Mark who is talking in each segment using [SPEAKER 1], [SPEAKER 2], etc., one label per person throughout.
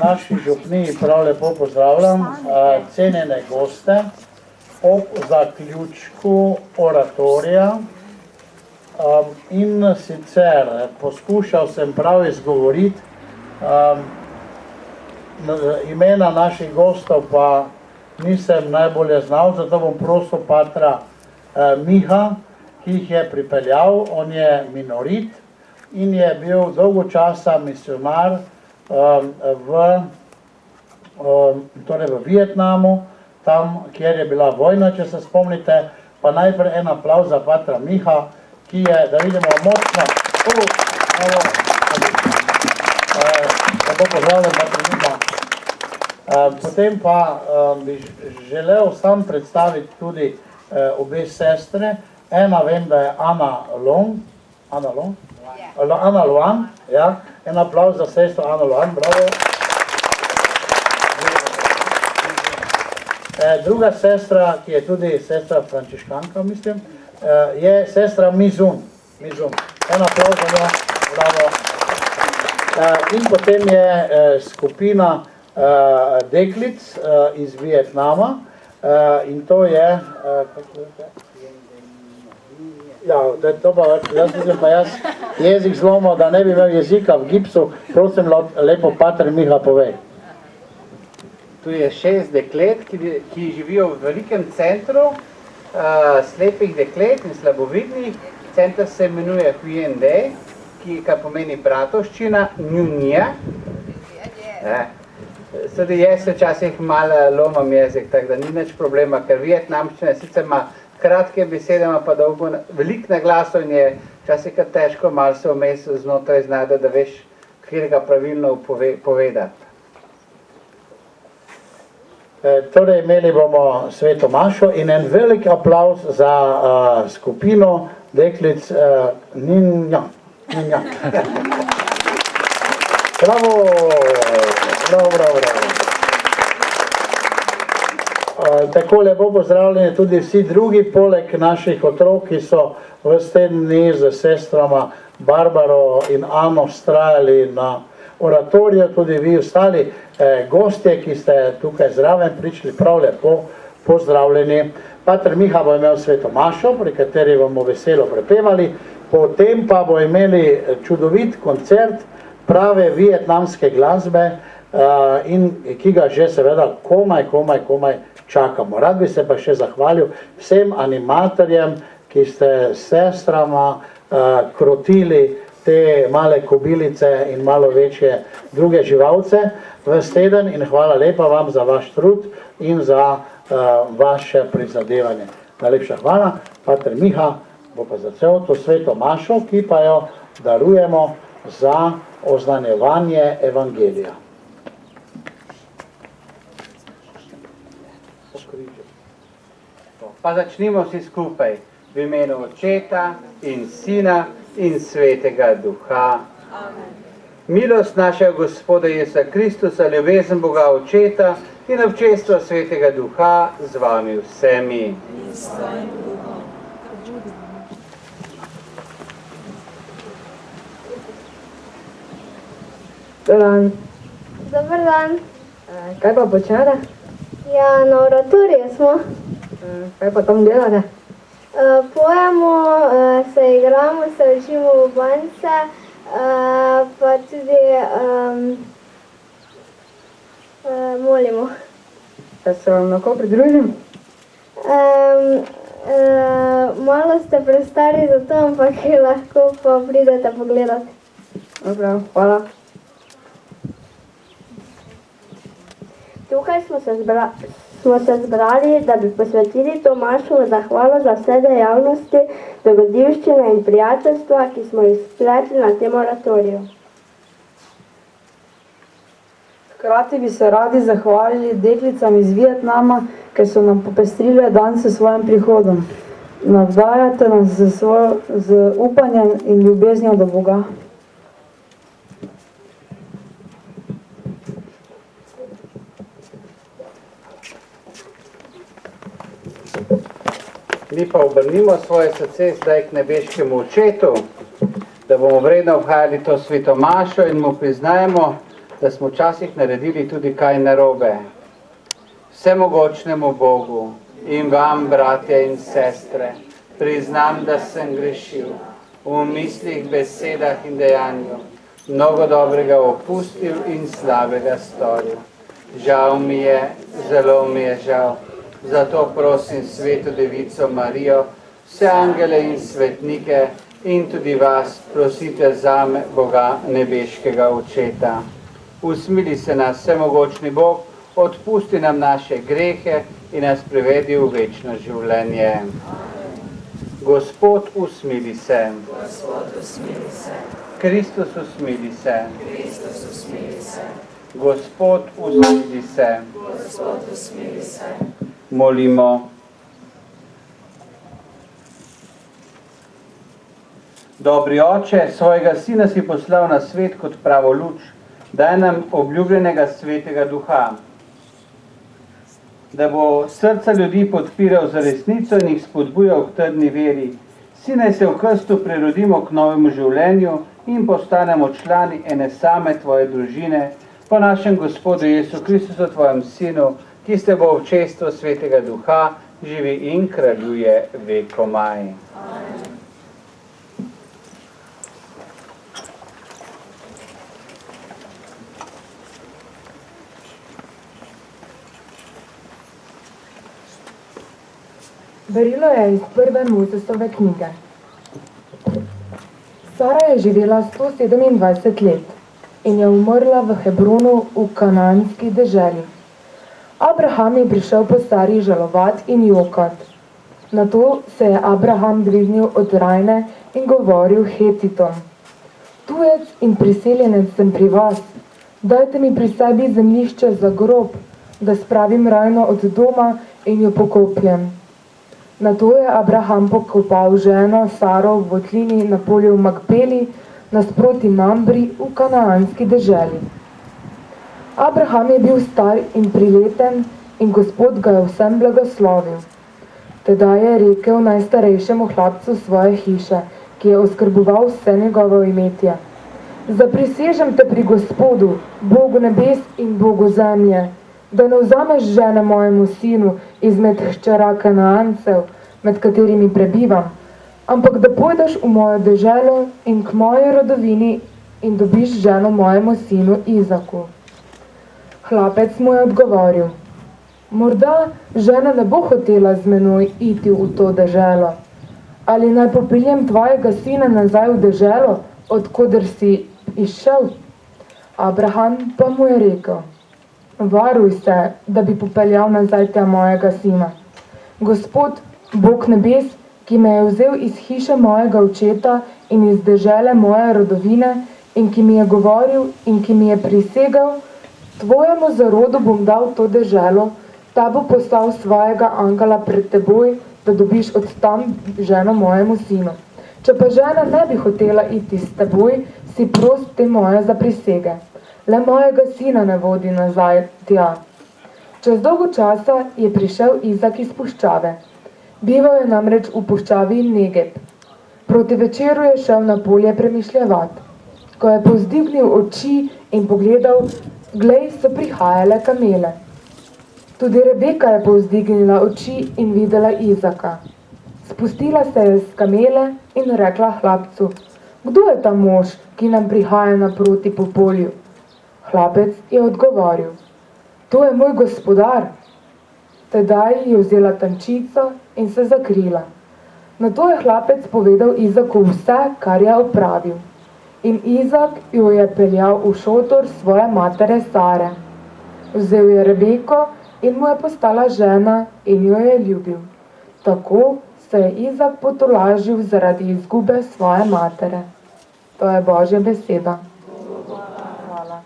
[SPEAKER 1] naši župniji prav lepo pozdravljam cenjene goste ob zaključku oratorija. In sicer poskušal sem prav izgovoriti imena naših gostov, pa nisem najbolje znal, zato bom prosil patra Miha, ki jih je pripeljal. On je minorit in je bil dolgo časa misionar v Vietnamu, tam, kjer je bila vojna, če se spomnite. Pa najprej en aplavz za patra Miha, ki je, da vidimo, močno. Lepo pozdravljam, patra Miha. Potem pa bi želel sam predstaviti tudi obe sestre. Ena vem, da je Ana Luan, ja. En aplavz za sestro Ana Luan, bravo. Druga sestra, ki je tudi sestra frančiškanka, mislim, je sestra Mizun. En aplavz za njo, bravo. In potem je skupina deklic iz Vietnama in to je, jaz mislim pa jezik zlomil, da ne bi imel jezika v gipsu. Prosim, lepo pater Miha povej.
[SPEAKER 2] Tu je 6 deklet, ki živijo v velikem centru slepih deklet in slabovidnih. Center se imenuje Huyen Day, kar pomeni bratovščina, Njunija. Tudi jaz včasih malo lomam jezik, tako da ni nič problema, ker vietnamščina sicer ima kratke besede, ima pa dolgo veliko naglasov in je včasih kar težko malo se vmes znotraj znajde, da veš, kjer ga pravilno povedati.
[SPEAKER 1] Torej, imeli bomo sveto mašo in en velik aplavz za skupino deklic Ninja. Bravo. Tako lepo pozdravljeni tudi vsi drugi, poleg naših otrok, ki so ves teden dni z sestrama Barbaro in Ano vztrajali na oratoriju, tudi vi ostali gostje, ki ste tukaj zraven prišli, prav lepo pozdravljeni. Pater Miha bo imel sveto mašo, pri kateri bomo veselo prepevali, potem pa bo imeli čudovit koncert prave vietnamske glasbe, in ki ga že seveda komaj čakamo. Rad bi se pa še zahvalil vsem animatorjem, ki ste s sestrama krotili te male kobilice in malo večje druge živalce ves teden in hvala lepa vam za vaš trud in za vaše prizadevanje. Najlepša hvala. Pater Miha bo pa začel to sveto mašo, ki pa jo darujemo za oznanjevanje evangelija.
[SPEAKER 2] Pa začnimo vsi skupaj v imenu Očeta in Sina in Svetega Duha. Amen. Milost našega Gospoda Jezusa Kristusa, ljubezen Boga Očeta in občestvo Svetega Duha z vami vsemi.
[SPEAKER 3] Dobar dan.
[SPEAKER 4] Kaj pa počnete?
[SPEAKER 3] Ja, na oratoriju smo.
[SPEAKER 4] Kaj pa tam delate?
[SPEAKER 3] Pojemo, se igramo, se učimo v bance, pa tudi molimo.
[SPEAKER 4] Da se vam lahko pridružim?
[SPEAKER 3] Malo ste prestari za to, ampak lahko pa pridete pogledati.
[SPEAKER 4] Prav, hvala.
[SPEAKER 3] Tukaj smo se zbrali, da bi posvetili to mašo v zahvalo za vse dejavnosti, dogodivščine in prijateljstva, ki smo jih spletli na tem oratoriju.
[SPEAKER 4] Hkrati bi se radi zahvalili deklicam iz Vietnama, ker so nam popestrile dan s svojim prihodom. Navdajate nas z upanjem in ljubeznijo do Boga.
[SPEAKER 2] Mi pa obrnimo svoje srce zdaj k nebeškemu Očetu, da bomo vredno obhajali to sveto mašo in mu priznajemo da smo včasih naredili tudi kaj narobe. Vsemogočnemu Bogu in vam, bratje in sestre, priznam, da sem grešil v mislih, besedah in dejanju, mnogo dobrega opustil in slabega storil. Žal mi je, zelo mi je žal. Zato prosim Sveto Devico Marijo, vse angele in svetnike in tudi vas prosite zame, Boga nebeškega Očeta. Usmili se nas, vsemogočni Bog, odpusti nam naše grehe in nas privedi v večno življenje. Gospod, usmili se. Kristus, usmili se. Gospod, usmili se. Molimo. Dobri Oče, svojega Sina si poslal na svet kot pravo luč, daj nam obljubljenega Svetega Duha, da bo srca ljudi podpiral za resnico in jih spodbujal k trdni veri. Vsi naj se v krstu prerodimo k novemu življenju in postanemo člani ene same tvoje družine, po našem Gospodu Jesu Kristusu, tvojem Sinu, ki ste bo v občestvu Svetega Duha, živi in kraljuje vekomaj.
[SPEAKER 5] Berilo je iz prve Mojzesove knjige. Sara je živela 127 let in je umrla v Hebronu v kanaanski deželi. Abraham je prišel po Sari žalovat in jokat. Nato se je Abraham dvignil od Rajne in govoril Hetitom: Tujec in priseljenec sem pri vas, dajte mi pri sebi zemljišče za grob, da spravim Rajno od doma in jo pokopljem. Nato je Abraham pokopal ženo Saro v votlini na polju v Makpeli, nasproti Mambri v kanaanski deželi. Abraham je bil star in prileten in Gospod ga je vsem blagoslovil. Tedaj je rekel najstarejšemu hlapcu svoje hiše, ki je oskrboval vse njegovo imetje: Zaprisežem te pri Gospodu, Bogu nebes in Bogu zemlje, da ne vzameš žene mojemu sinu izmed hčera Kanaancev, med katerimi prebivam, ampak da pojdeš v mojo deželo in k moji rodovini in dobiš ženo mojemu sinu Izaku. Hlapec mu je odgovoril: Morda žena ne bo hotela z menoj iti v to deželo. Ali naj popeljem tvojega sina nazaj v deželo, odkoder si izšel? Abraham pa mu je rekel: Varuj se, da bi popeljal nazaj tja mojega sina. Gospod, Bog nebes, ki me je vzel iz hiše mojega očeta in iz dežele moje rodovine in ki mi je govoril in ki mi je prisegal, tvojemu zarodu bom dal to deželo, ta bo poslal svojega angela pred teboj, da dobiš od tam ženo mojemu sinu. Če pa žena ne bi hotela iti s teboj, si prost te moje zaprisege. Le mojega sina ne vodi nazaj tja. Čez dolgo časa je prišel Izak iz puščave. Bival je namreč v puščavi Negeb. Proti večeru je šel na polje premišljevat. Ko je povzdignil oči in pogledal, glej, so prihajale kamele. Tudi Rebeka je povzdignila oči in videla Izaka. Spustila se je z kamele in rekla hlapcu: Kdo je ta mož, ki nam prihaja naproti po polju? Hlapec je odgovoril: To je moj gospodar. Tedaj je vzela tančico in se zakrila. Nato je hlapec povedal Izaku vse, kar je opravil. In Izak jo je peljal v šotor svoje matere Sare. Vzel je Rebeko in mu je postala žena in jo je ljubil. Tako se je Izak potolažil zaradi izgube svoje matere. To je Božja beseda. Hvala.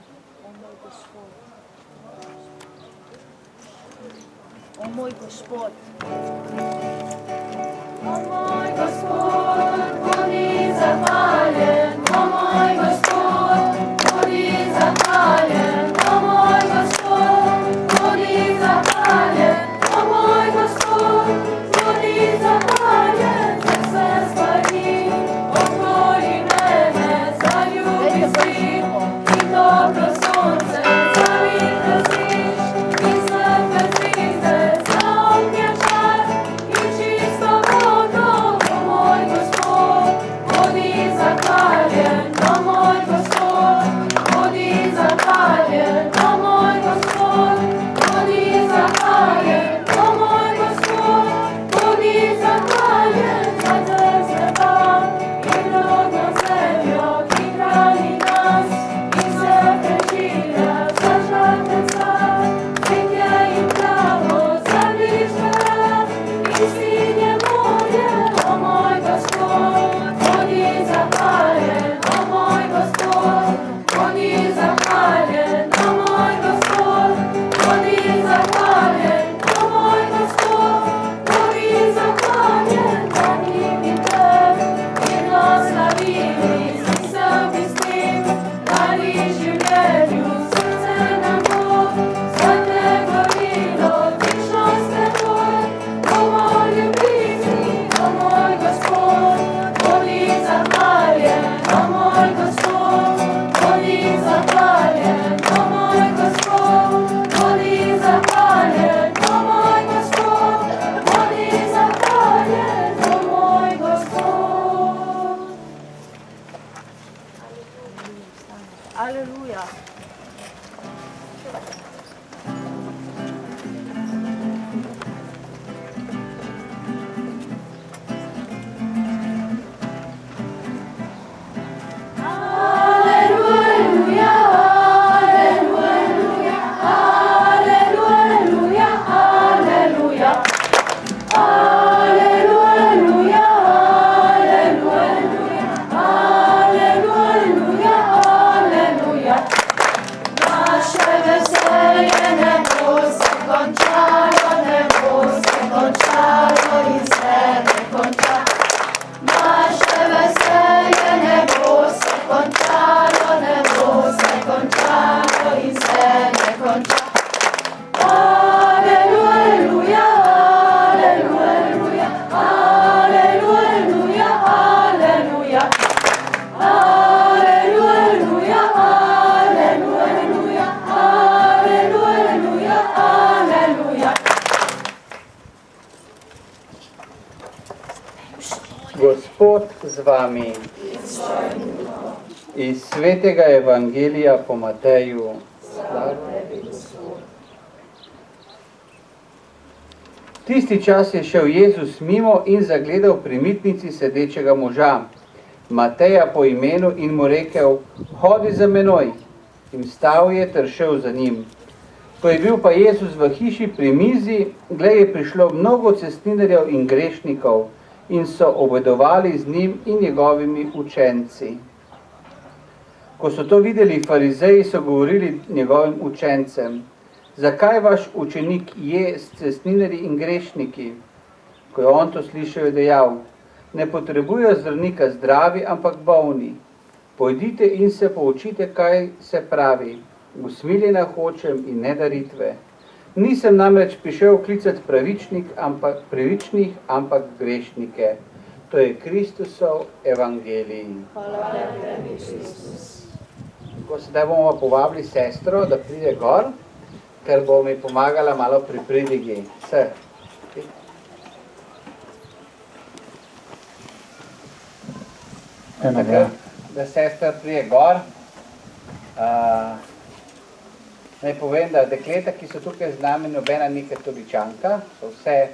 [SPEAKER 6] O moj Gospod. O moj Gospod, bodi zahvaljen. O moj Gospod, bodi zahvaljen. O moj Gospod, bodi zahvaljen. O moj Gospod, bodi zahvaljen. Za vse stvari okoli mene, zaljubi si in dobro sonce. zahvaljen, o moj Gospod, bodi zahvaljen, o moj Gospod, bodi zahvaljen za trg neba in rodno zemljo, ki hrani nas in se preživlja za žrtveca, cvetje in travo za bližnje in svinje morje, o moj Gospod, bodi zahvaljen, o moj Gospod, bodi zahvaljen, o moj Gospod, bodi zahvaljen, o moj Gospod, bodi zahvaljen, da njim in trg in oslavili si se pistim, dali življenju srce nam bo, svete gorilo, vičnost te tvoj, o moj ljubici, o moj Gospod, bodi zahvaljen, o moj Gospod, bodi zahvaljen, o moj Gospod, bodi zahvaljen, o moj Gospod, bodi zahvaljen, o moj Gospod.
[SPEAKER 3] Aleluja.
[SPEAKER 6] Alleluia, alleluia, alleluia, alleluia. Alleluia, alleluia, alleluia. Naše veselje ne bo se končalo, ne bo se končalo in se ne konča. Naše veselje ne bo se končalo, ne bo se končalo in se ne konča. Alleluia, alleluia, alleluia, alleluia. Alleluia, alleluia, alleluia, alleluia.
[SPEAKER 2] Gospod z vami. Iz svetega evangelija po Mateju. Tisti čas je šel Jezus mimo in zagledal pri mitnici sedečega moža, Mateja po imenu, in mu rekel: hodi za menoj. In vstal je ter šel za njim. Ko je bil pa Jezus v hiši pri mizi, glej, je prišlo mnogo cestninarjev in grešnikov in so obedovali z njim in njegovimi učenci. Ko so to videli farizeji, so govorili njegovim učencem: zakaj vaš učenik je s cestninarji in grešniki? Ko je on to slišal, je dejal: ne potrebujejo zdravnika zdravi, ampak bolni. Pojdite in se poučite, kaj se pravi: usmiljena hočem in ne daritve. Nisem namreč prišel klicati pravičnih, ampak grešnike. To je Kristusov evangelij. Ko sedaj bomo povabili sestro, da pride gor, ker bo mi pomagala malo pri pridigi. Se. Takrat, da sestra prije gor. Naj povem, da dekleta, ki so tukaj z nami, nobena ni katoličanka, so vse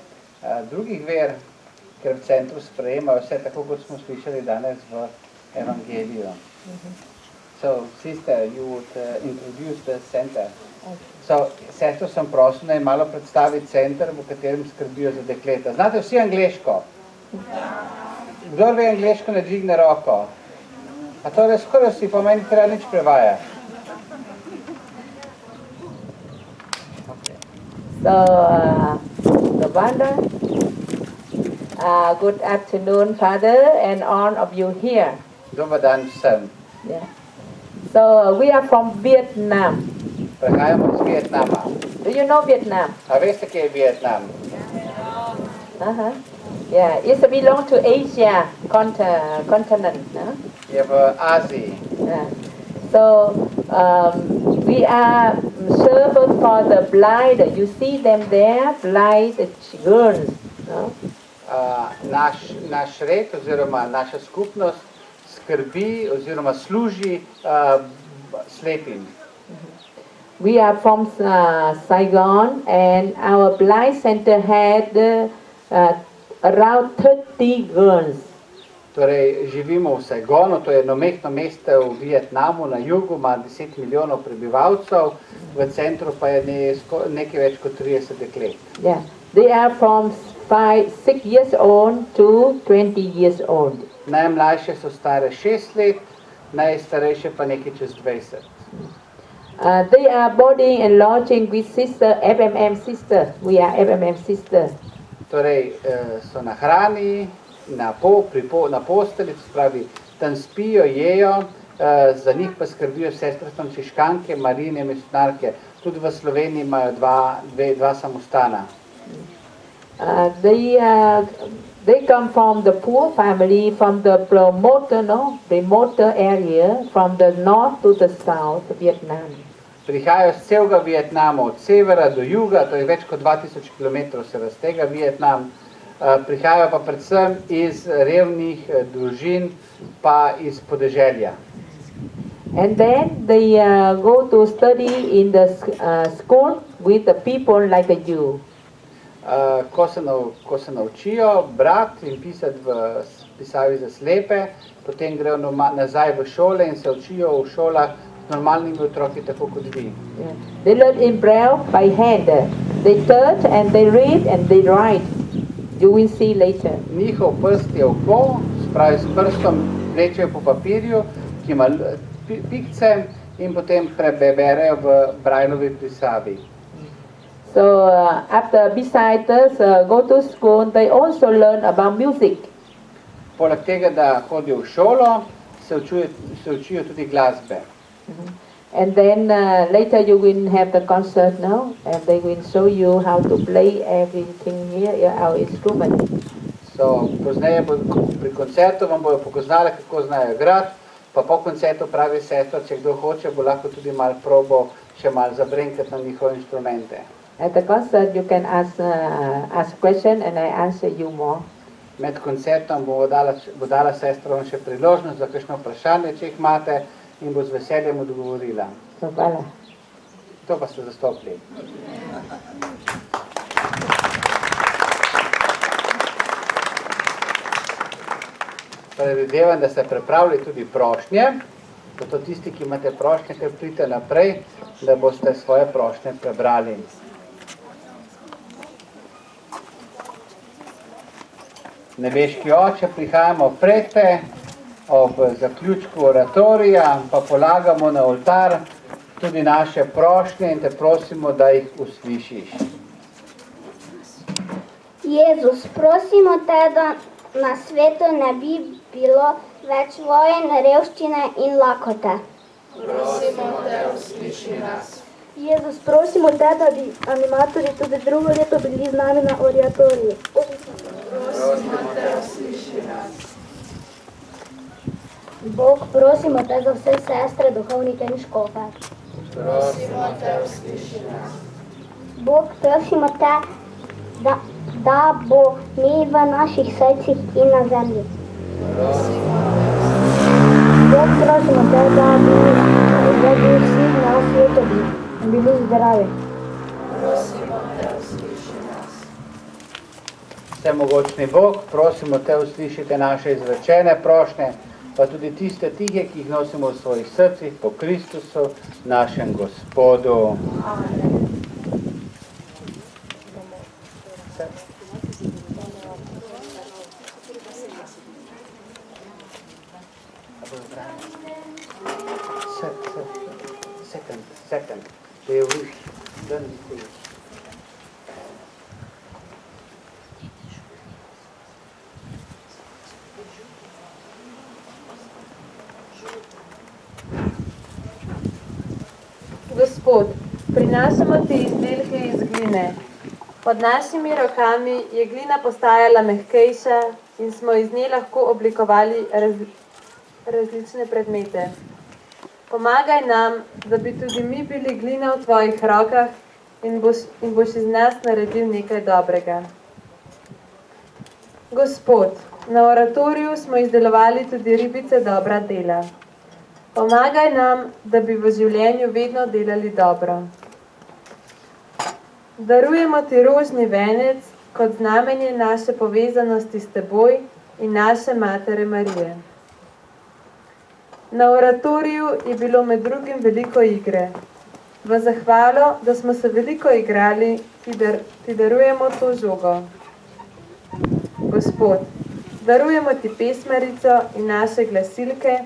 [SPEAKER 2] drugih ver, ker v centru sprejemajo vse tako, kot smo slišali danes v evangeliju. So, sister, you would introduce the center. So, sestro sem prosil, naj malo predstavi center, v katerem skrbijo za dekleta. Znate vsi angleško? Kdor ve angleško, ne dvigne roko. A to je skoraj vsi, pa meni treba nič prevajati.
[SPEAKER 7] So, Wanda, good afternoon, Father, and all of you here.
[SPEAKER 2] Dobar dan vsem.
[SPEAKER 7] Yeah. So, we are from Vietnam.
[SPEAKER 2] Prehajamo iz Vietnama.
[SPEAKER 7] Do you know Vietnam?
[SPEAKER 2] A veste, kje je Vietnam?
[SPEAKER 7] Uh-huh. Yeah, it belongs to Asia continent. No?
[SPEAKER 2] Je v Aziji.
[SPEAKER 7] Yeah. So, we are servant for the blind. You see them there, blind girls. No?
[SPEAKER 2] Naš red oziroma naša skupnost skrbi oziroma služi slepim.
[SPEAKER 7] We are from Saigon, and our blind center had around 30 girls.
[SPEAKER 2] Torej, živimo v Saigonu, to je eno mehko mesto v Vietnamu, na jugu, ima 10 milijonov prebivalcev, v centru pa je nekaj več kot 30 deklet.
[SPEAKER 7] Yeah. They are from 6 years old to 20 years old.
[SPEAKER 2] Najmlajše so stare 6 let, najstarejše pa nekaj čez 20.
[SPEAKER 7] They are boarding and lodging with sister, FMM sister. We are FMM sister.
[SPEAKER 2] Torej, so na hrani, na posteli, to pravi, tam spijo, jejo, za njih pa skrbijo sestre frančiškanke, Marijine misionarke. Tudi v Sloveniji imajo dva samostana.
[SPEAKER 7] They come from the poor family, from the promoter area, from the north to the south of Vietnam.
[SPEAKER 2] Prihajajo z celega Vietnama, od severa do juga, to je več kot 2000 km se raztega Vietnam. Prihajajo pa predvsem iz revnih družin, pa iz podeželja.
[SPEAKER 7] And then they go to study in the school with the people like you.
[SPEAKER 2] Ko se naučijo brati in pisati v pisavi za slepe, potem grejo nazaj v šole in se učijo v šolah z normalnimi otroki, tako kot vi.
[SPEAKER 7] Yeah. They learn in Braille by hand. They touch and they read and they write. You will see later.
[SPEAKER 2] Njihov prst je oko, spravi s prstom vlečejo po papirju, ki ima pikce, in potem preberejo v Braillovi pisavi.
[SPEAKER 7] So after besides go to school, they also learn about music.
[SPEAKER 2] Poleg tega, da hodijo v šolo, se učijo tudi glasbe.
[SPEAKER 7] And then later you will have the concert now, and they will show you how to play everything here, our instrument.
[SPEAKER 2] So, pozneje pri koncertu vam bojo pokazali, kako znajo igrati, pa po koncertu pravi sestra, če kdo hoče, bo lahko tudi malo probo še malo zabrenkati na njihove instrumente.
[SPEAKER 7] At the concert you can ask question and I answer you more.
[SPEAKER 2] Med koncertom bo dala sestra vam še priložnost za kakšno vprašanje, če jih imate, in bo z veseljem odgovorila.
[SPEAKER 7] So, hvala.
[SPEAKER 2] To pa ste zastopili. Predvidevam, da ste pripravili tudi prošnje, zato tisti, ki imate prošnje, ker pridite naprej, da boste svoje prošnje prebrali. Nebeški Oče, prihajamo pred te, ob zaključku oratorija, pa polagamo na oltar tudi naše prošnje in te prosimo, da jih uslišiš.
[SPEAKER 8] Jezus, prosimo te, da na svetu ne bi bilo več vojen, revščine in lakote.
[SPEAKER 6] Prosimo te, usliši nas.
[SPEAKER 3] Jezus, prosimo te, da bi animatorji tudi drugo leto bili z nami na oratoriji.
[SPEAKER 6] Prosimo te, usliši nas.
[SPEAKER 8] Bog, prosimo te za vse sestre, duhovnike in škofe.
[SPEAKER 6] Prosimo te, usliši nas.
[SPEAKER 8] Bog, prosimo te, da bo mir v naših srcih in na zemlji.
[SPEAKER 6] Prosimo te, usliši nas.
[SPEAKER 8] Bog, prosimo te, da bi vsi na svetu bili zdravi.
[SPEAKER 6] Prosimo te, usliši nas.
[SPEAKER 2] Vsemogočni Bog, prosimo te, uslišite naše izrečene prošnje, pa tudi tiste tihe, ki jih nosimo v svojih srcih po Kristusu, našem Gospodu.
[SPEAKER 6] Amen.
[SPEAKER 2] Second. They wish. Then
[SPEAKER 9] Gospod, prinašamo ti izdelke iz gline. Pod našimi rokami je glina postajala mehkejša in smo iz nje lahko oblikovali različne predmete. Pomagaj nam, da bi tudi mi bili glina v tvojih rokah in boš iz nas naredil nekaj dobrega. Gospod, na oratoriju smo izdelovali tudi ribice dobra dela. Pomagaj nam, da bi v življenju vedno delali dobro. Darujemo ti rožni venec kot znamenje naše povezanosti s teboj in naše Matere Marije. Na oratoriju je bilo med drugim veliko igre. V zahvalo, da smo se veliko igrali, ti darujemo to žogo. Gospod, darujemo ti pesmarico in naše glasilke,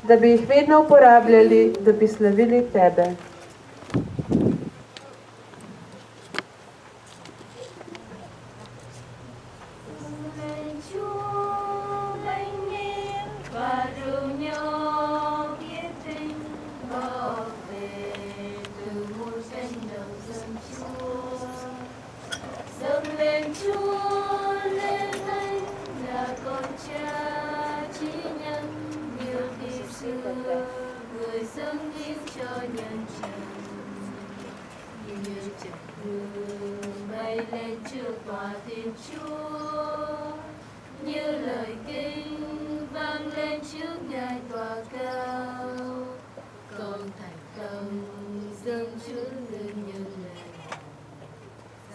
[SPEAKER 9] da bi jih vedno uporabljali, da bi slavili tebe.
[SPEAKER 6] Người dâng hiến cho nhân trần, như chợt hương bay lên trước tòa Thiên Chúa, như lời kinh vang lên trước Ngài tòa cao. Con thành tâm dâng chứa lương nhân lành,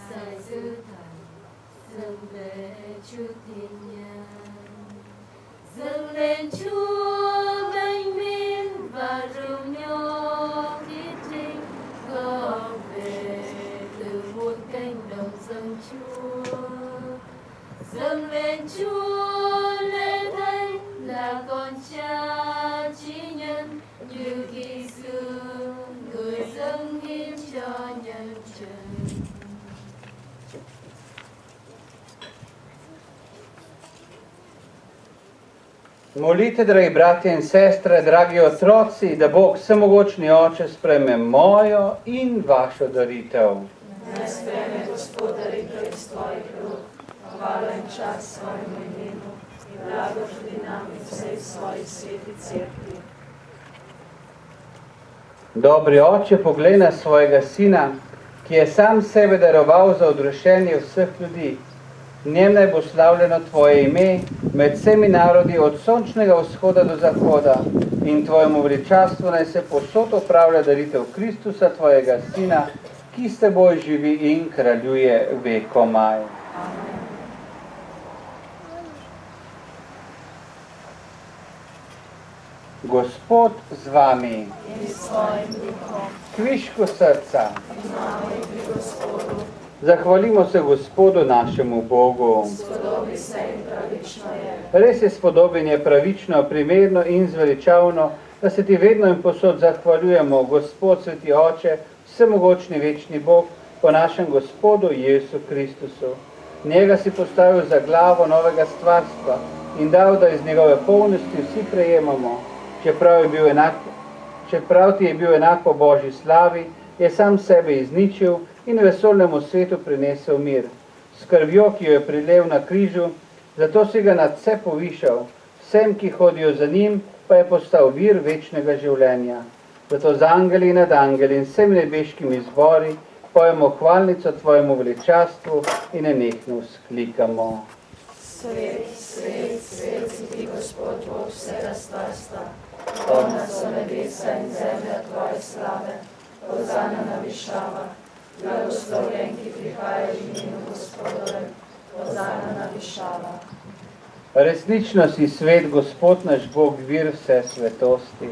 [SPEAKER 6] sai dư thần dâng về trước thiên nhân, dâng lên Chúa mênh minh và rung nhô thiết trinh, góp về từ muôn cánh đồng dâng Chúa, dâng lên Chúa lễ thánh là con Cha chí nhân, như Giêsu người dâng hiến cho nhân trần.
[SPEAKER 2] Molite, dragi bratje in sestre, dragi otroci, da Bog vsemogočni Oče sprejme mojo in vašo daritev.
[SPEAKER 6] Naj sprejme Gospod daritev iz tvojih rok, hvala in čas svojemu imenu in blago tudi nam in vsej svoji sveti cerkvi.
[SPEAKER 2] Dobri Oče, poglej na svojega Sina, ki je sam sebe daroval za odrešenje vseh ljudi. V njem naj bo slavljeno tvoje ime med vsemi narodi od sončnega vzhoda do zahoda in tvojemu veličastvu naj se povsod opravlja daritev Kristusa, tvojega Sina, ki s teboj živi in kraljuje vekomaj. Gospod z vami,
[SPEAKER 6] In s svojim duhom,
[SPEAKER 2] kvišku srca,
[SPEAKER 6] znamo in pri Gospodu,
[SPEAKER 2] zahvalimo se Gospodu našemu Bogu.
[SPEAKER 6] spodobi se in pravično je.
[SPEAKER 2] Res je spodobljenje pravično, primerno in zveličavno, da se ti vedno in posod zahvaljujemo, Gospod, sveti Oče, vsemogočni večni Bog, po našem Gospodu Jesu Kristusu. Njega si postavil za glavo novega stvarstva in dal, da iz njegove polnosti vsi prejemamo. Čeprav ti je bil enak po Božji slavi, je sam sebe izničil in vesolnemu svetu prinesel mir. S krvjo, ki jo je prilev na križu, zato si ga nad vse povišal, vsem, ki hodijo za njim, pa je postal vir večnega življenja. Zato z angeli in nad angeli in vsemi nebeškimi zbori pojemo hvalnico tvojemu veličastvu in nenehno vzklikamo.
[SPEAKER 6] Svet, svet, svet si ti, Gospod, Bog vsega stvarstva. Polna so nebesa in zemlja tvoje slave. Hozana na višavah. Blagoslovljen, ki prihaja v imenu Gospodovem. Hozana na višavah.
[SPEAKER 2] Resnično si svet, Gospod naš Bog, vir vse svetosti.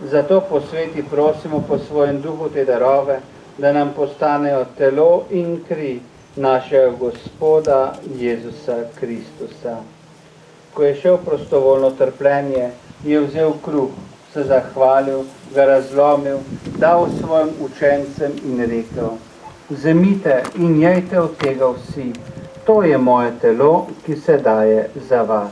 [SPEAKER 2] Zato posveti prosimo po svojem duhu te darove, da nam postanejo telo in kri našega Gospoda Jezusa Kristusa. Ko je šel prostovoljno trpljenje, je vzel kruh, se zahvalil, ga razlomil, dal svojim učencem in rekel: vzemite in jejte od tega vsi, to je moje telo, ki se daje za vas.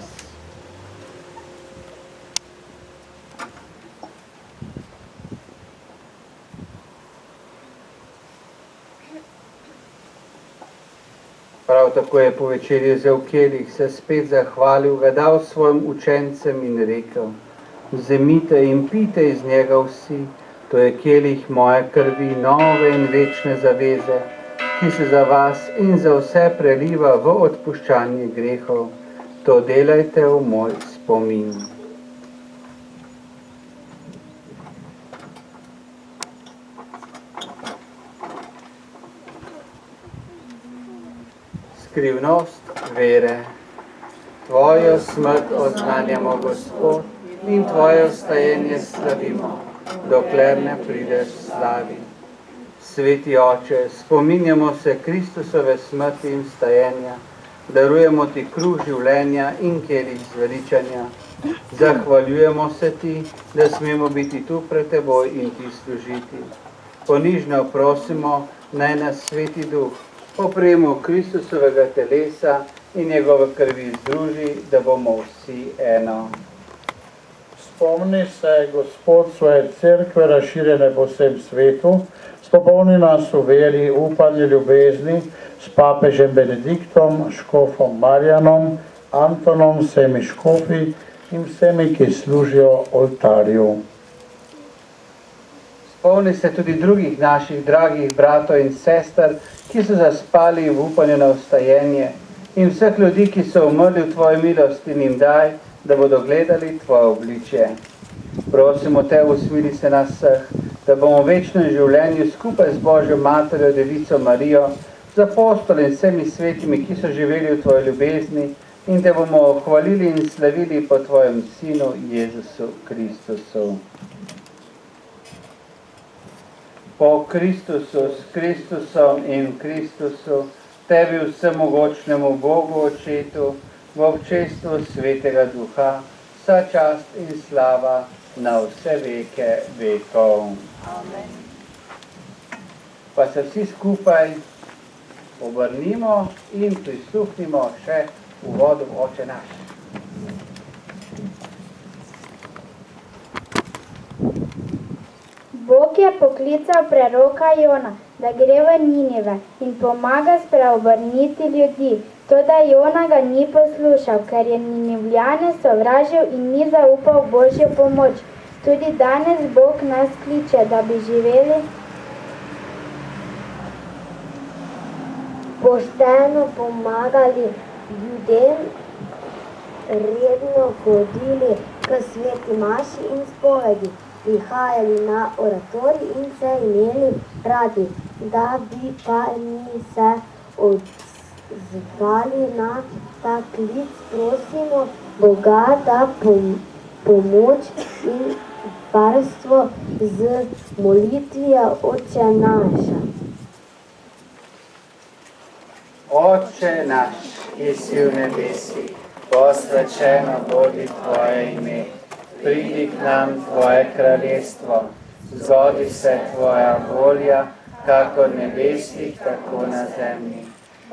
[SPEAKER 2] Prav tako je po večerji vzel kelih, se spet zahvalil, ga dal svojim učencem in rekel: vzemite in pijte iz njega vsi, to je kelih moje krvi, nove in večne zaveze, ki se za vas in za vse preliva v odpuščanje grehov. To delajte v moj spomin. skrivnost vere. Tvojo smrt oznanjamo, Gospod, in tvoje vstajenje slavimo, dokler ne prideš slavi. Sveti Oče, spominjamo se Kristusove smrti in vstajenja, darujemo ti kruh življenja in kelih zveličanja. Zahvaljujemo se ti, da smemo biti tu pred teboj in ti služiti. Ponižno prosimo, naj nas Sveti Duh po prejemu Kristusovega telesa in njegove krvi združi, da bomo vsi eno.
[SPEAKER 1] Spomni se, Gospod, svoje cerkve razširjene po vsem svetu, spopolni nas v veri, upanju, ljubezni s papežem Benediktom, škofom Marjanom, Antonom, vsemi škofi in vsemi, ki služijo oltarju.
[SPEAKER 2] Spomni se tudi drugih naših dragih bratov in sester, ki so zaspali v upanju na vstajenje, in vseh ljudi, ki so umrli v tvoji milosti, in jim daj, da bodo gledali tvoje obličje. Prosimo te, usmili se nas vseh, da bomo v večnem življenju skupaj z Božjo Materjo, Devico Marijo, z apostoli in vsemi svetimi, ki so živeli v tvoji ljubezni, in te bomo hvalili in slavili po tvojem Sinu Jezusu Kristusu. Po Kristusu, s Kristusom in Kristusu, tebi vsemogočnemu Bogu Očetu, v občestvu Svetega Duha, vsa čast in slava na vse veke vekov. Amen. Pa se vsi skupaj obrnimo in prisluhnimo še uvodu Oče naš.
[SPEAKER 10] Bog je poklical preroka Jona, da gre v Ninive in pomaga spreobrniti ljudi. Toda Jona ga ni poslušal, ker je Ninivljane sovražil in ni zaupal Božjo pomoč. Tudi danes Bog nas kliče, da bi živeli
[SPEAKER 11] pošteno, pomagali ljudem, redno hodili k sveti maši in spovedi, prihajali na oratorij in se imeli radi, da bi pa mi se odzvali na ta klic. Prosimo Boga, da pomoč in varstvo z molitvijo Oče naša.
[SPEAKER 2] Oče naš, ki si v nebesih, posvečeno bodi tvoje ime. Pridi k nam tvoje kraljestvo, zgodi se tvoja volja, kako v nebesih, tako na zemlji.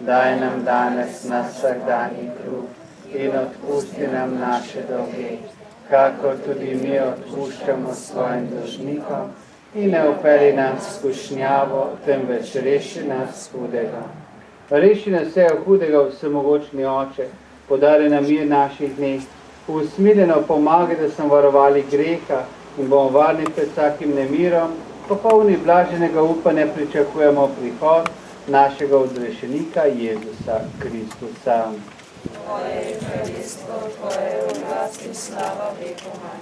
[SPEAKER 2] Daj nam danes naš vsakdanji kruh in odpusti nam naše dolge, kakor tudi mi odpuščamo svojim dolžnikom, in ne vpelji nas v skušnjavo, temveč reši nas hudega. Reši nas vsega hudega, vsemogočni Oče, podari nam mir naših dneh, usmiljeno pomagaj, da smo varovali greha in bomo varni pred vsakim nemirom, popolni blaženega upanja pričakujemo prihod našega odrešenika Jezusa Kristusa.
[SPEAKER 6] Tvoje je kraljestvo, tvoje je oblast in slava vekomaj.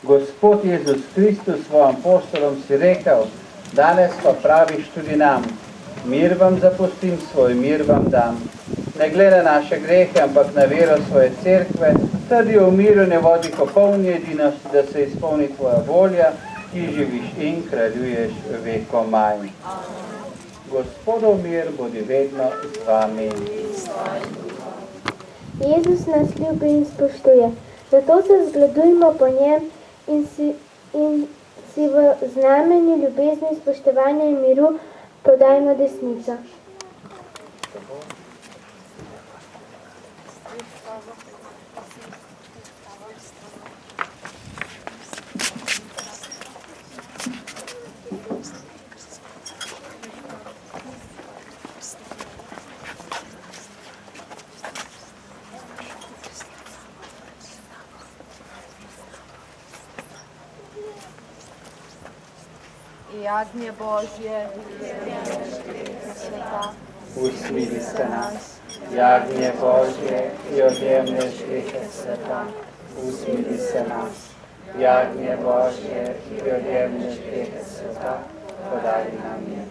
[SPEAKER 2] Gospod Jezus Kristus svojim apostolom si rekel, danes pa praviš tudi nam, mir vam zapustim, svoj mir vam dam. Ne gleda naše grehe, ampak na vero svoje cerkve, trdi v miru ne vodi k popolni edinosti, da se izpolni tvoja volja, ki živiš in kraljuješ vekomaj. Gospodov mir bodi vedno z vami.
[SPEAKER 10] Jezus nas ljubi in spoštuje, zato se zgledujmo po njem in si v znamenju ljubezni, spoštovanja in miru podajmo desnico.
[SPEAKER 9] Jagnje Božje,
[SPEAKER 2] usmili se nas. Jagnje Božje, ki odjemneš grehe sveta, usmili se nas. Jagnje Božje, ki odjemneš grehe sveta, podari nam mir.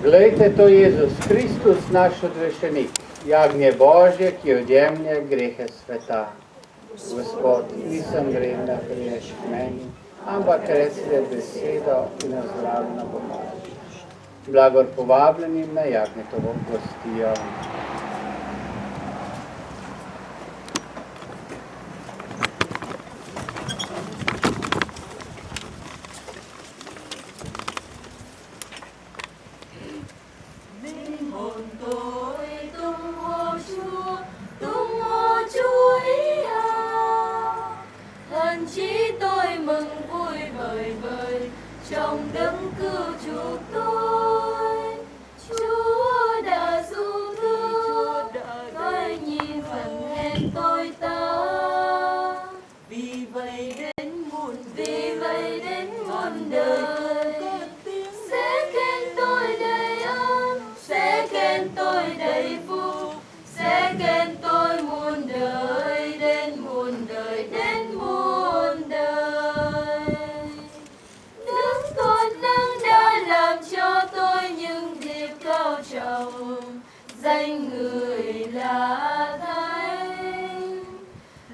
[SPEAKER 2] Glejte, to je Jezus Kristus, naš odrešenik, jagnje Božje, ki odjemlje grehe sveta. Gospod, nisem vredna, da prideš k meni, ampak recite besedo in ozdravljena bo moja. Blagor povabljenim na jagnjetovo gostijo.
[SPEAKER 6] Trong đấng cứu chuộc tôi, Chúa đã du thương, tôi nhìn phần hèn tôi ta. Vì vậy đến muôn đời, sẽ khen tôi đầy ơn, sẽ khen tôi đầy phúc, sẽ khen tôi muôn đời, đến muôn đời, đến muôn đời. Con nắng đã làm cho tôi những dịp cao trọng, danh người là Thánh.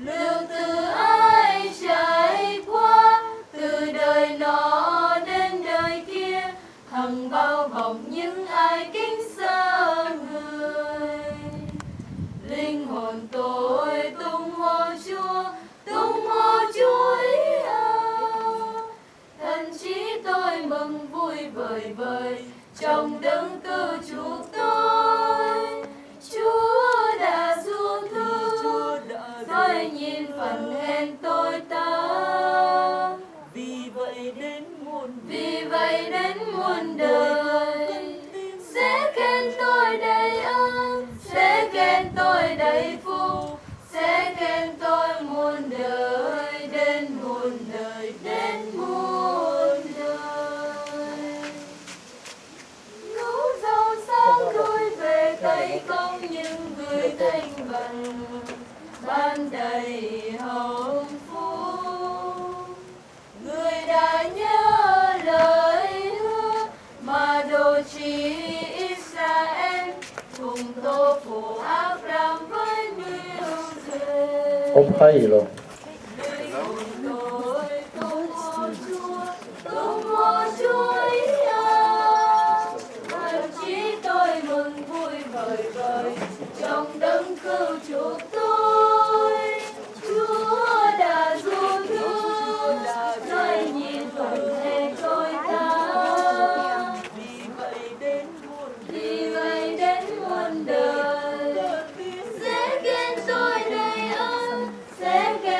[SPEAKER 6] Lượng từ ai trải qua, từ đời nọ đến đời kia, hằng bao bọc những ai kính sợ người. Linh hồn tôi tung hô Chúa, tung hô Chúa ý ơi. Thần trí tôi mừng vui vời vời trong đấng cứu chuộc tôi. Chúa đã du thương, tôi nhìn phần hèn tôi ta. Vì vậy đến muôn đời, sẽ khen tôi đầy ơn, sẽ khen tôi đầy phúc, sẽ khen tôi muôn đời, đến muôn đời, đến muôn đời. Ngũ dâu sáng đuôi về tay công những người thanh bần, ban đầy hồng phúc. Người đã nhớ lời hứa mà đồ chỉ Israel cùng tô phủ Abraham với mưu duyên.
[SPEAKER 1] Obhajilo.
[SPEAKER 6] Tung hô Chúa ý ơi. Thần trí tôi mừng vui vời vời trong đấng cứu chuộc tôi. Chúa đã du thương, tôi nhìn phần hèn tôi ta. Vì vậy đến muôn đời, sẽ khen tôi đầy ơn, sẽ khen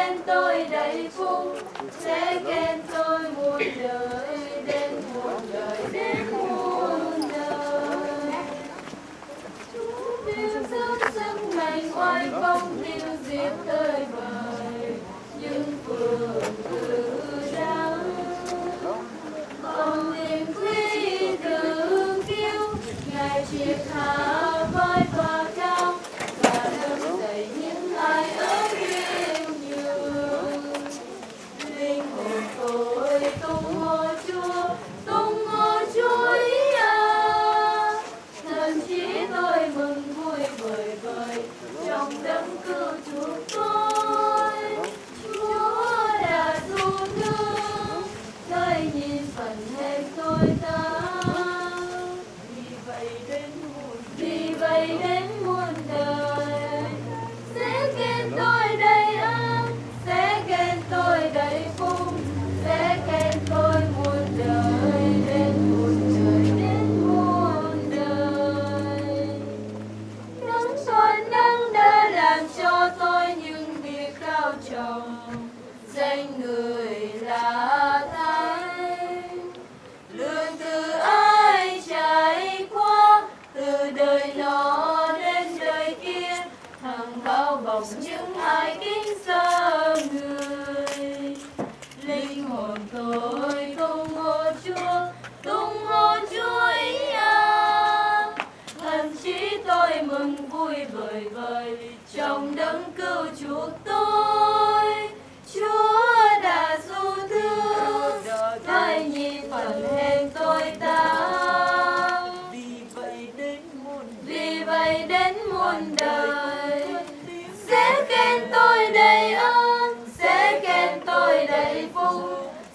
[SPEAKER 6] muôn đời. Sẽ khen tôi đầy ơn, sẽ khen tôi đầy phúc,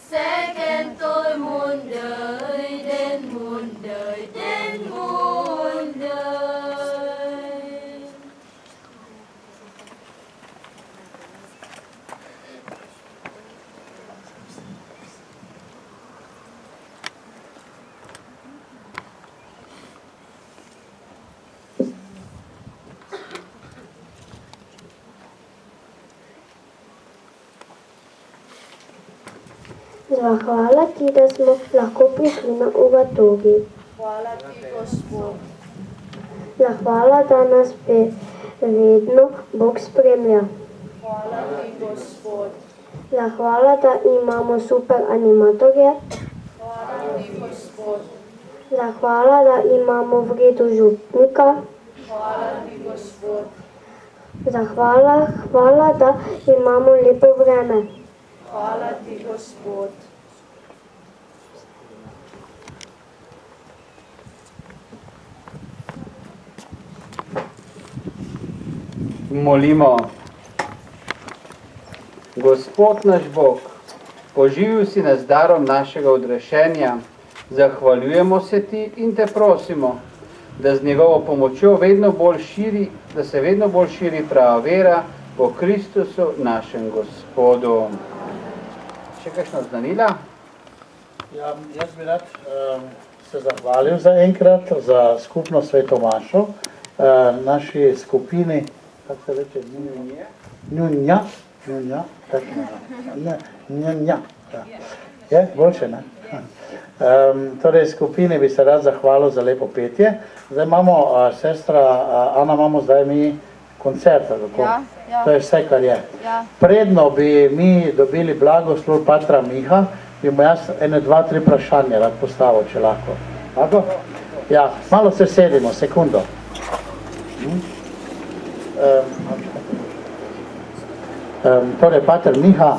[SPEAKER 6] sẽ khen tôi muôn đời, đến muôn đời, đến muôn đời.
[SPEAKER 3] Zahvala ti, da smo lahko prišli na Ugatogi.
[SPEAKER 9] Hvala ti, Gospod.
[SPEAKER 3] Zahvala, da nas vedno Bog spremlja.
[SPEAKER 9] Hvala ti, Gospod.
[SPEAKER 3] Zahvala, da imamo super animatorje.
[SPEAKER 9] Hvala ti, Gospod.
[SPEAKER 3] Zahvala, da imamo v redu župnika.
[SPEAKER 9] Hvala ti, Gospod.
[SPEAKER 3] Zahvala, da imamo lepo vreme.
[SPEAKER 9] Hvala ti, Gospod.
[SPEAKER 2] Molimo. Gospod naš Bog, poživil si nas darom našega odrešenja, zahvaljujemo se ti in te prosimo, da z njegovo pomočjo da se vedno bolj širi prava vera po Kristusu našem Gospodu. Še kakšno znanila?
[SPEAKER 1] Ja, jaz bi rad se zahvalil za enkrat za skupno sveto mašo, naši skupini, kako se reče, Njunja, je, boljše, ne? Torej, skupini bi se rad zahvalil za lepo petje. Zdaj imamo, sestra Ana, imamo zdaj mi koncert, tako?
[SPEAKER 9] Ja.
[SPEAKER 1] To je vse, kar je.
[SPEAKER 9] Ja.
[SPEAKER 1] Predno bi mi dobili blagoslov patra Miha, bi mu jaz ene, 2, 3 vprašanja rad postavil, če lahko. Lahko? Ja, malo se sedimo, sekundo. Torej, pater Miha,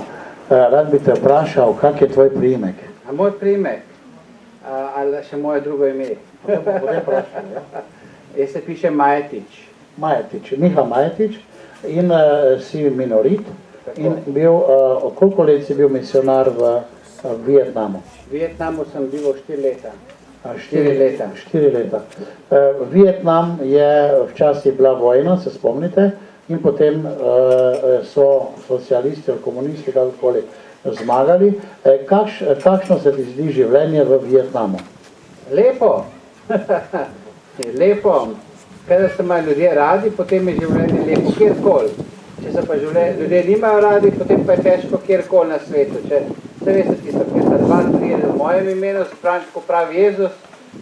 [SPEAKER 1] rad bi te vprašal, kak je tvoj priimek?
[SPEAKER 2] A moj priimek? Ali še moje drugo ime?
[SPEAKER 1] Potem vprašaj, ja.
[SPEAKER 2] Jaz se piše Majetič.
[SPEAKER 1] Majetič, Miha Majetič in si minorit in bil, koliko let si bil misionar v Vietnamu?
[SPEAKER 2] V Vietnamu sem bil 4 leta.
[SPEAKER 1] 4 leta. 4 leta. Vietnam je včasih bila vojna, se spomnite, in potem so socialisti ali komunisti kakorkoli zmagali. Kakšno se ti zdi življenje v Vietnamu?
[SPEAKER 2] Lepo. Lepo. Kadar se imajo ljudje radi, potem je življenje lepo kjerkoli. Če se pa ljudje nimajo radi, potem pa je težko kjerkoli na svetu. Če se veste, tisto, ki sta 2, 3 v mojem imenu, spravič, ko pravi Jezus,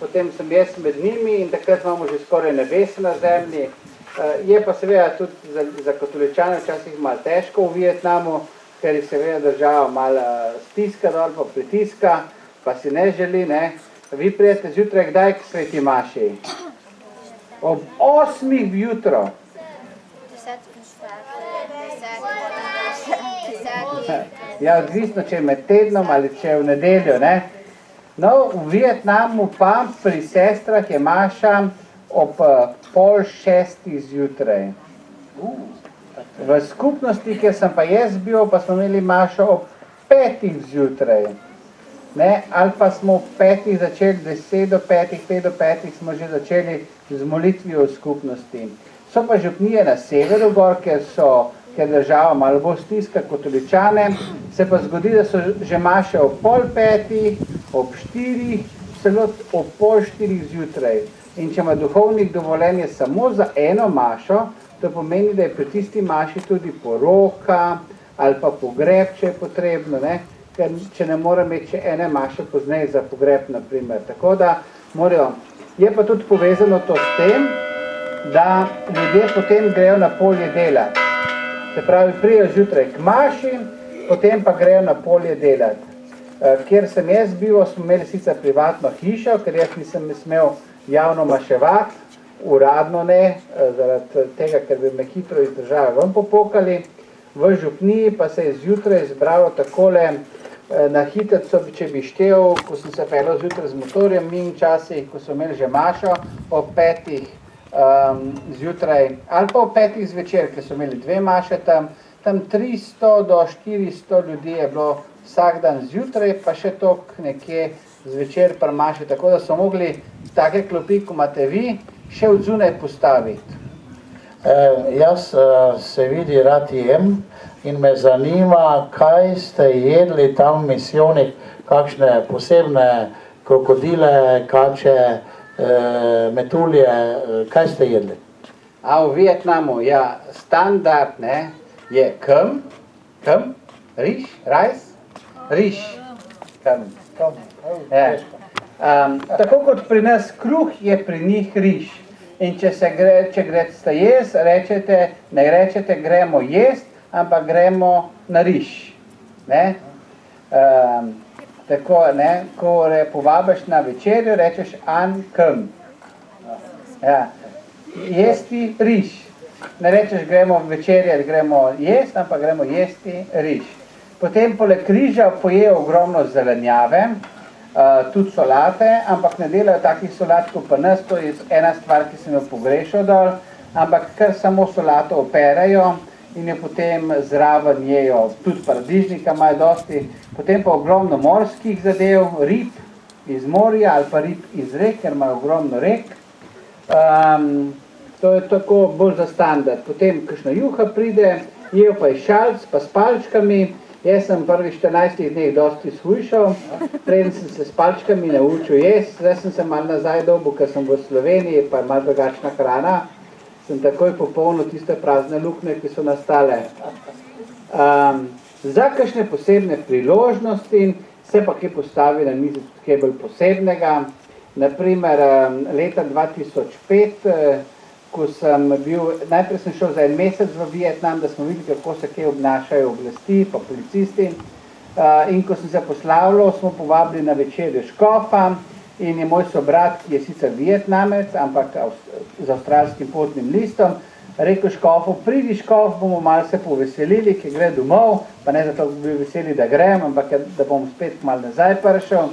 [SPEAKER 2] potem sem jaz med njimi in takrat imamo že skoraj nebesa na zemlji. Je pa seveda tudi za katoličane včasih malo težko v Vietnamu, ker jih seveda država malo stiska dol, pa pritiska, pa si ne želi, ne. Vi prijete zjutraj kdaj k sveti maši? Ob 8 vjutro. Ja, odvisno, če je med tednom ali če je v nedeljo, ne. No, v Vietnamu pa pri sestrah je maša ob 5:30 zjutraj. V skupnosti, kjer sem pa jaz bil, pa smo imeli mašo ob 5 zjutraj. Ne, ali pa smo ob 5 začeli, 10 do 5, 5 do 5 smo že začeli z molitvijo v skupnosti. So pa župnije na severu gor, ker država malo bolj stiska katoličane, se pa zgodi, da so že maše ob 4:30, ob 4, celo ob 3:30 zjutraj. In če ima duhovnik dovoljenje samo za eno mašo, to pomeni, da je pri tisti maši tudi poroka ali pa pogreb, če je potrebno, ne? Ker če ne mora imeti še ene maše pozneje za pogreb, na primer. Tako da morajo. Je pa tudi povezano to s tem, da ljudje potem grejo na polje delati. Se pravi, prijejo zjutraj k maši, potem pa grejo na polje delati. Kjer sem jaz bil, smo imeli sicer privatno hišo, ker jaz nisem smel javno maševati, uradno ne, zaradi tega, ker bi me hitro iz države ven popokali. V župniji pa se je zjutraj zbralo takole na hitrico, če bi štel, ko sem se peljal zjutraj z motorjem, mi časih, ko so imeli že mašo ob 5, zjutraj, ali pa v 5 zvečer, ker so imeli 2 maše tam 300 do 400 ljudi je bilo vsak dan zjutraj, pa še toliko nekje zvečer pri maši, tako da so mogli take klopi, ko imate vi, še od zunaj postaviti.
[SPEAKER 1] Jaz se vidi rad jem in me zanima, kaj ste jedli tam v misijonih, kakšne posebne krokodile, kače, metulje, kaj ste jedli?
[SPEAKER 2] A v Vietnamu, ja, standard, ne, je kem, riž, riž, kem. Tako kot pri nas kruh, je pri njih riž. In če greste jesti, ne rečete gremo jesti, ampak gremo na riž. Ne? Tako, ne, ko povabiš na večerjo, rečeš an kem. Ja. Jesti riž. Ne rečeš gremo večerjati, gremo jesti, ampak gremo jesti riž. Potem poleg križa pojejo ogromno zelenjave, tudi solate, ampak ne delajo takih solat kot pa nas, to je ena stvar, ki sem jo pogrešal dol, ampak kar samo solato operajo in jo potem zraven jejo, tudi paradižnika imajo dosti, potem pa ogromno morskih zadev, rib iz morja ali pa rib iz rek, ker imajo ogromno rek. To je tako bolj za standard. Potem kakšna juha pride, jejo pa iz šalc, pa s palčkami. Jaz sem prvih 14 dneh dosti shujšal, preden sem se s palčkami naučil jesti, zdaj sem se malo nazaj dobil, ker sem v Sloveniji, pa je malo drugačna hrana, sem takoj popolnil tiste prazne luknje, ki so nastale. Za kakšne posebne priložnosti se pa kaj postavi na mizi kaj bolj posebnega. Naprimer, leta 2005, ko sem bil, najprej sem šel za 1 mesec v Vietnam, da smo videli, kako se kaj obnašajo oblasti, pa policisti. In ko sem se poslavljal, smo povabili na večerjo škofa in je moj sobrat, ki je sicer Vietnamec, ampak z avstralskim potnim listom, rekel škofu, pridi škof, bomo malo se poveselili, ki gre domov, pa ne zato, da bi bil veseli, da grem, ampak da bom spet malo nazaj prišel.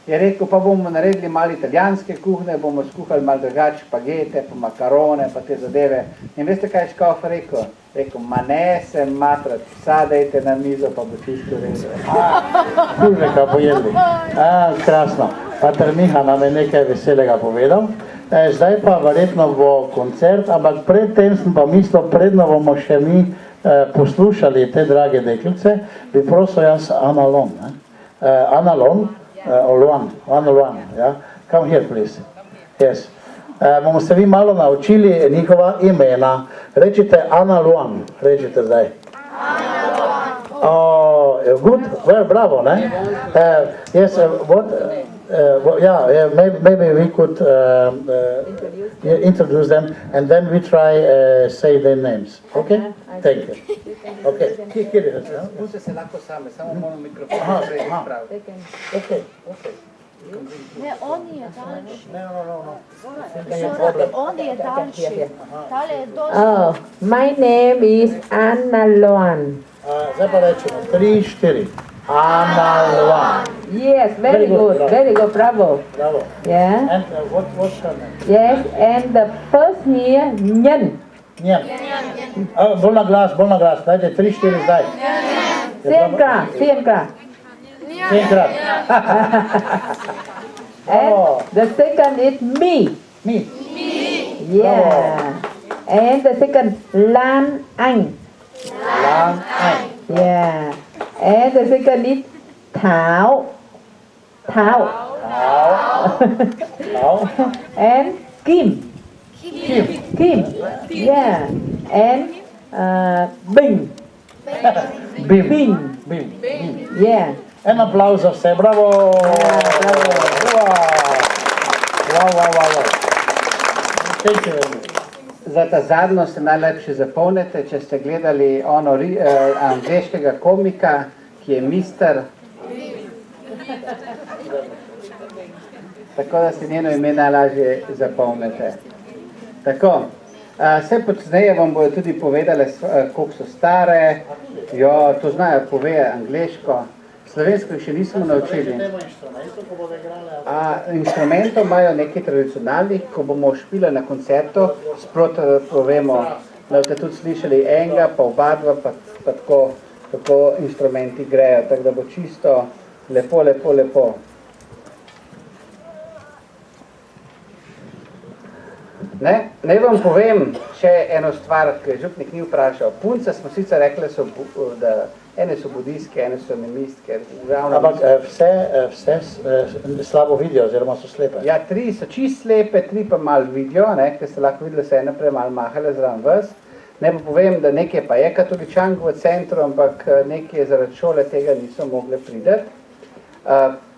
[SPEAKER 2] Je rekel, pa bomo naredili malo italijanske kuhne, bomo skuhali malo drugače špagete, pa makarone, pa te zadeve. In veste, kaj je škof rekel? Rekel, ma ne se matrati, sadajte na mizo, pa bo čisto redo.
[SPEAKER 1] Kurveka pojedli. Krasno. Pater Miha nam je nekaj veselega povedal. Zdaj pa verjetno bo koncert, ampak predtem sem pa mislil, predno bomo še mi poslušali te drage deklice, bi prosil jaz Ana Long. Ana Long, Ana Luan, ja? Come here, please. Yes. Bomo se vi malo naučili njihova imena. Rečite Ana Luan, rečite zdaj. Ana Luan. Oh, good, well, bravo, ne? Yes, maybe we could introduce them and then we try say their names. Okay? Thank you. Okay.
[SPEAKER 2] Pustite se lahko same, samo moramo mikrofon spraviti.
[SPEAKER 1] Okay.
[SPEAKER 6] Ne, on je daljši.
[SPEAKER 1] No.
[SPEAKER 6] On je daljši. Tale je dosti.
[SPEAKER 7] Oh, my name is Anna Loan.
[SPEAKER 1] Zdaj pa rečemo 3, 4. Ana Luan.
[SPEAKER 7] Yes, very good, bravo.
[SPEAKER 1] Bravo.
[SPEAKER 7] Yeah.
[SPEAKER 1] And what's her name?
[SPEAKER 7] Yes, and the first here, Nhân.
[SPEAKER 1] Njen. Bolj na glas, dajte 3, 4 zdaj.
[SPEAKER 7] Sienkrat.
[SPEAKER 1] Sienkrat.
[SPEAKER 7] And the second is me.
[SPEAKER 1] Me.
[SPEAKER 7] Yeah. And the second, Lan Anh.
[SPEAKER 1] Lan Anh.
[SPEAKER 7] Yeah. And the second is Thảo.
[SPEAKER 1] Thảo.
[SPEAKER 7] And Kim. Yeah. And Bing.
[SPEAKER 1] Bim.
[SPEAKER 7] Yeah.
[SPEAKER 1] En applaus za vse, bravo. Wow. Thank you.
[SPEAKER 2] Za ta zadnjo se najlepše zapomnite, če ste gledali ono angleškega komika, ki je Mister. Tako da si njeno ime najlažje zapomnite. Tako, vse pozneje vam bodo tudi povedali, koliko so stare, jo, to znajo pove angleško. Slovensko še nismo naučili. Instrumentov imajo neki tradicionalnih, ko bomo špila na koncertu, sprot povemo, da boste tudi slišali enega, pa oba dva, pa tako instrumenti grejo, tako da bo čisto lepo. Naj vam povem še eno stvar, ki župnik ni vprašal. Punce smo sicer rekli, da ene so budistke, ene so animistke.
[SPEAKER 1] Ampak vse slabo vidijo, oziroma so slepe.
[SPEAKER 2] Ja, 3 so čist slepe, 3 pa malo vidijo, ker ste lahko videli, se ene prej malo mahale zraven vas. Ne pa povem, da nekaj pa je katoličank v centru, ampak nekaj zaradi šole tega niso mogle prideti.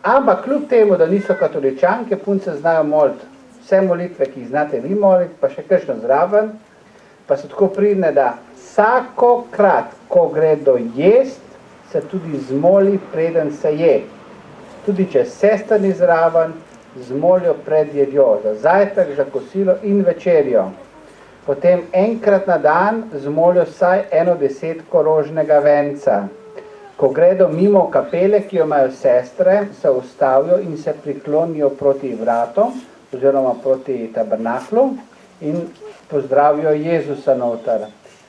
[SPEAKER 2] Ampak kljub temu, da niso katoličanke, punce znajo moliti vse molitve, ki jih znate vi moliti, pa še kakšno zraven, pa so tako pridne, da vsakokrat, ko gre do jest, se tudi zmoli, preden se je. Tudi če sester ni zraven, zmolijo pred jedjo, za zajtrk, za kosilo in večerjo. Potem enkrat na dan zmolijo vsaj 1/10 rožnega venca. Ko gredo mimo kapele, ki jo imajo sestre, se ustavijo in se priklonijo proti vratom, oziroma proti tabernaklu in pozdravijo Jezusa noter.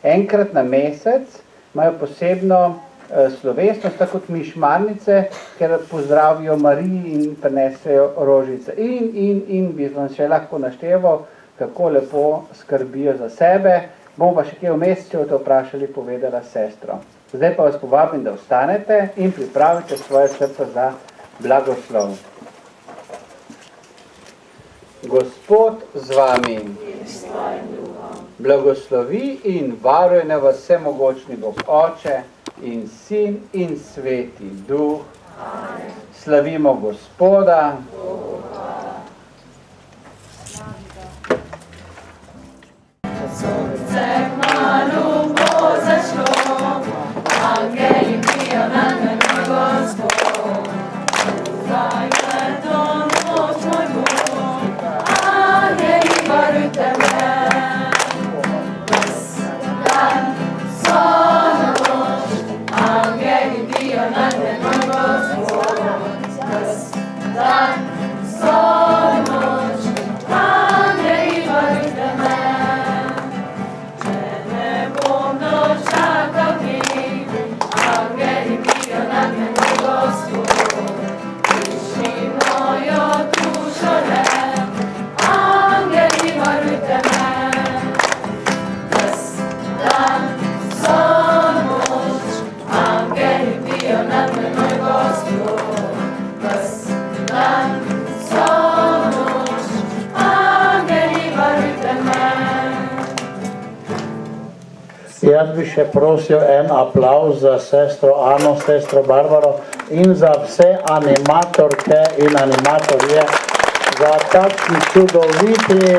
[SPEAKER 2] Enkrat na mesec imajo posebno slovesnost, tako kot mišmarnice, ker pozdravijo Mariji in prinesejo rožice. In bi vam še lahko našteval, kako lepo skrbijo za sebe. Bomo pa še kje vmes, če boste vprašali, povedala sestro. Zdaj pa vas povabim, da ostanete in pripravite svoje srce za blagoslov. Gospod z vami, blagoslovi in varuje na vas vsemogočni Bog Oče in Sin in Sveti Duh. Slavimo Gospoda.
[SPEAKER 6] Sonce kmalu bo zašlo, angeli bijo nad nami Gospod. Zajme to noč moj Bog, angeli varujte me. Ves dan, vso noč, angeli bijo nad nami Gospod. Ves dan, vso noč, angeli varujte me. Angeli bijo nad meni Gospod, piši mojo dušo le, angeli varujte me. Ves dan, vso noč, angeli bijo nad meni Gospod. Ves dan, vso noč, angeli varujte me.
[SPEAKER 1] Jaz bi še prosil en aplavz za sestro Ano, sestro Barbaro in za vse animatorke in animatorje, za takšni čudoviti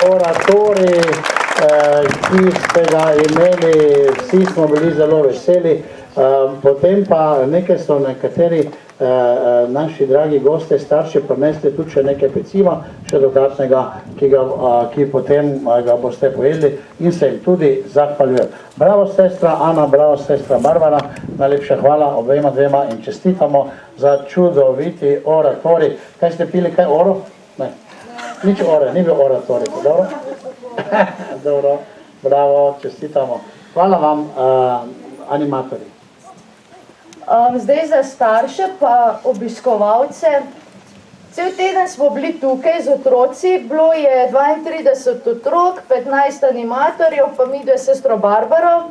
[SPEAKER 1] oratori, ki ste ga imeli, vsi smo bili zelo veseli. Potem pa nekaj so nekateri naši dragi goste, starši, prinesli tudi še nekaj peciva, še dodatnega, ki potem ga boste pojedli in se jim tudi zahvaljujem. Bravo sestra Ana, bravo sestra Barbara, najlepša hvala obema dvema in čestitamo za čudoviti oratori. Kaj ste pili, kaj oro? Ne, nič ore, ni bil oratori, dobro? Dobro, bravo, čestitamo. Hvala vam, animatorji.
[SPEAKER 12] Zdaj za starše pa obiskovalce. Cel teden smo bili tukaj z otroci, bilo je 32 otrok, 15 animatorjev, pa mi dve sestro Barbaro.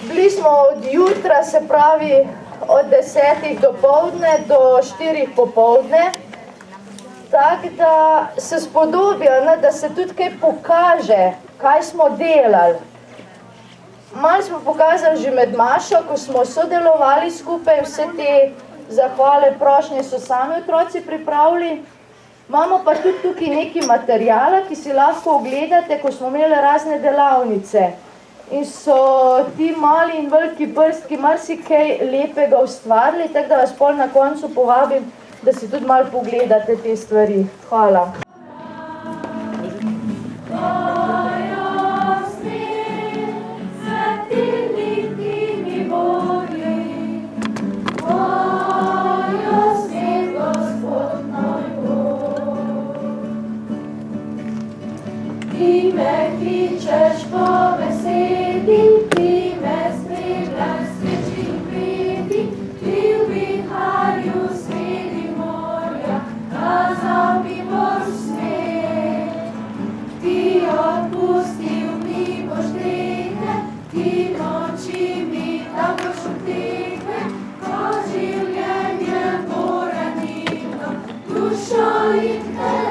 [SPEAKER 12] Bili smo od jutra, se pravi od 10 dopoldne do 4 popoldne, tako da se spodobijo, da se tudi kaj pokaže, kaj smo delali. Malo smo pokazali že med mašo, ko smo sodelovali skupaj, vse te zahvale, prošnje so sami otroci pripravili. Imamo pa tudi tukaj nekaj materijala, ki si lahko ogledate, ko smo imeli razne delavnice. In so ti mali in veliki prstki marsikaj lepega ustvarili, tako da vas pol na koncu povabim, da si tudi malo pogledate te stvari. Hvala.
[SPEAKER 6] Sveti Ti me kličeš po besedi, ti me spremljaš sreči in bedi, ti v viharju sredi morja, kazal mi boš smet. Ti odpustil mi boš grehe, ti noči mi da boš utekne, ko življenje bo ranilo dušo in te.